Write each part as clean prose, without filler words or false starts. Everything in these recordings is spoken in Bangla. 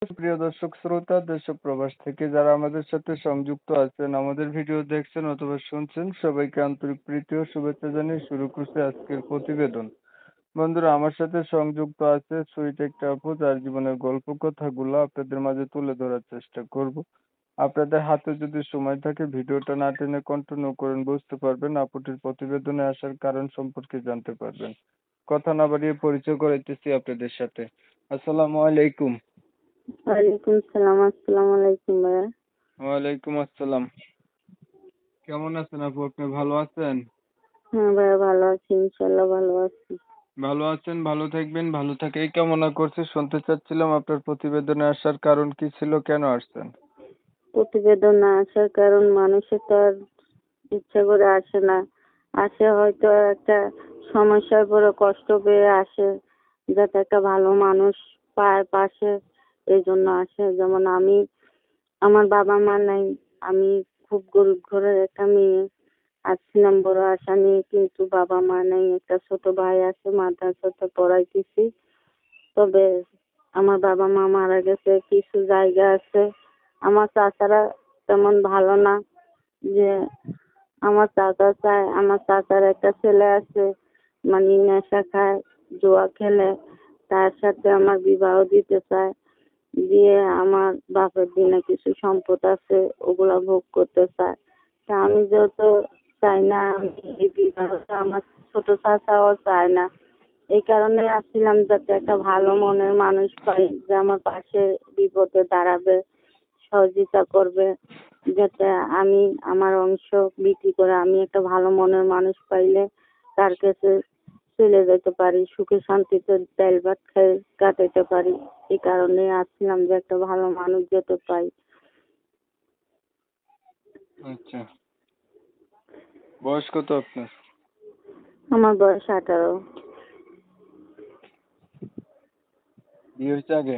প্রিয় দর্শক শ্রোতা, দেশ ও প্রবাস থেকে যারা আমাদের সাথে সংযুক্ত আছেন, আমাদের ভিডিও দেখছেন অথবা শুনছেন, সবাইকে আন্তরিক প্রীতি ও শুভেচ্ছা জানিয়ে শুরু করছে আজকের প্রতিবেদন। বন্ধুরা, আমার সাথে সংযুক্ত আছে সুইট একটা আপু, যার জীবনের গল্প কথাগুলো আপনাদের মাঝে তুলে ধরার চেষ্টা করব। আপনাদের হাতে যদি সময় থাকে ভিডিওটা না টেনে কন্টিনিউ করেন, বুঝতে পারবেন আপুটির প্রতিবেদনে আসার কারণ সম্পর্কে জানতে পারবেন। কথা না বাড়িয়ে পরিচয় করাইতেছি আপনাদের সাথে। আসসালামু আলাইকুম। ওয়ালাইকুম সালাম। আসসালামু আলাইকুম ভাইয়া। ওয়ালাইকুম আসসালাম। কেমন আছেন আপু? আপনি ভালো আছেন? হ্যাঁ ভাইয়া, ভালো আছি, ইনশাল্লাহ ভালো আছি। ভালো আছেন, ভালো থাকবেন, ভালো থাকাই কামনা করছি। শুনতে চাচ্ছিলাম আপনার প্রতিবেদনে আসার কারণ কি ছিল, কেন আসছেন? প্রতিবেদন না আসার কারণ, মানুষের তো আর ইচ্ছা করে আসে না, আসে হয়তো একটা সমস্যার পরে কষ্ট পেয়ে আসে, যাতে একটা ভালো মানুষ পায় পাশে, এই জন্য আসে। যেমন আমি, আমার বাবা মা নাই, আমি খুব গরিব ঘরের একটা মেয়ে, আসছিলাম বড় আশা নিয়ে, কিন্তু বাবা মা নাই। একটা ছোট ভাই আছে, মাদ্রাসাতে পড়াইতেছি। তবে আমার বাবা মা মারা গেছে, কিছু জায়গা আছে। আমার চাচারা তেমন ভালো না, যে আমার চাচা চায়, আমার চাচার একটা ছেলে আছে, মানে নেশা খায়, জুয়া খেলে, তার সাথে আমার বিবাহ দিতে চায়। দিয়ে আমার বাপের দিনে কিছু সম্পদ আছে, ওগুলা ভোগ করতে চায়। তা আমি যেহেতু চাই না, আমি এই বিবাহটা, আমার ছোট চাচাও চায় না। এই কারণে আসছিলাম, যাতে একটা ভালো মনের মানুষ পাই, যে আমার পাশে বিপদে দাঁড়াবে, সহযোগিতা করবে, যাতে আমি আমার অংশ বিক্রি করে আমি একটা ভালো মনের মানুষ পাইলে তার কাছে চলে যেতে পারি, সুখে শান্তিতে ডাল ভাত খেয়ে কাটাইতে পারি। এই কারণে আসছিলাম, যে একটা ভালো মানুষ যেতে পাই। আচ্ছা, বয়স কত আপনার? আমার বয়স 18। বিয়ে হয়েছে আগে?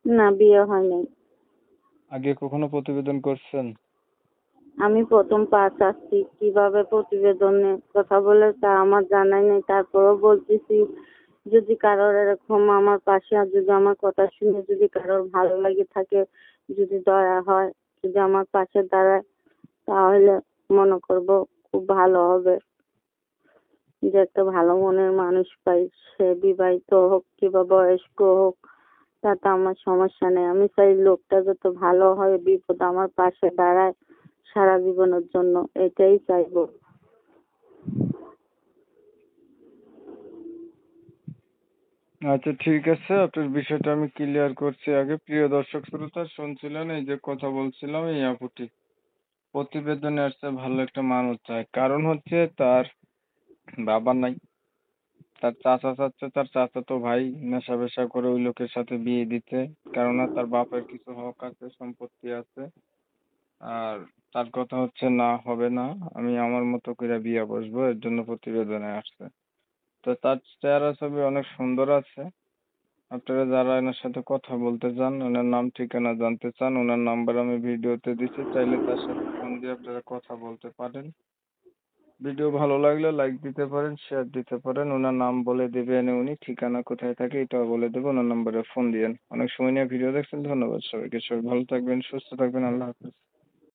না, বিয়ে হয় নাই। আগে কখনো প্রতিবেদন করছেন? আমি প্রথম পাস আসছি, কিভাবে প্রতিবেদনে কথা বলে তা আমার জানাই নেই, তারপরেও বলতেছি, যদি কারোর এরকম আমার পাশে, আর যদি আমার কথা শুনে যদি কারোর ভালো লাগে থাকে, যদি দয়া হয়, যদি আমার পাশে দাঁড়ায়, তাহলে মনে করব খুব ভালো হবে, যে একটা ভালো মনের মানুষ পাই। সে বিবাহিত হোক কিংবা বয়স্ক হোক, তাতে আমার সমস্যা নেই। আমি চাই লোকটা যত ভালো হয়, বিপদ আমার পাশে দাঁড়ায় সারা জীবনের জন্য, এটাই চাইবো। আচ্ছা, ঠিক আছে, আপনার বিষয়টা আমি ক্লিয়ার করছি। আগে প্রিয় দর্শক শ্রোতা, শুনছিলেন এই যে কথা বলছিলাম, এই আপুটি প্রতিবেদনে আসছে ভালো একটা মানুষ চায়। কারণ হচ্ছে তার বাবা নাই, তার চাচা চাচ্ছে তার চাচাতো ভাই নেশা বেশা করে ওই লোকের সাথে বিয়ে দিতে। কেননা তার বাপের কিছু হক আছে, সম্পত্তি আছে। আর তার কথা হচ্ছে না, হবে না, আমি আমার মতো করে বিয়ে বসবো, এর জন্য প্রতিবেদনে আসছে। তো তার চেহারা ছবি অনেক সুন্দর আছে। আপনারা যারা এনার সাথে কথা বলতে চান, ওনার নাম ঠিকানা জানতে চান, ওনার নাম্বার আমি ভিডিওতে দিচ্ছি, চাইলে তার সাথে ফোন দিয়ে আপনারা কথা বলতে পারেন। ভিডিও ভালো লাগলে লাইক দিতে পারেন, শেয়ার দিতে পারেন। ওনার নাম বলে দেবেন, উনি ঠিকানা কোথায় থাকে এটাও বলে দেবো, ওনার নাম্বারে ফোন দিয়েন। অনেক সময় নিয়ে ভিডিও দেখছেন, ধন্যবাদ সবাইকে। সবাই ভালো থাকবেন, সুস্থ থাকবেন, আল্লাহ হাফেজ।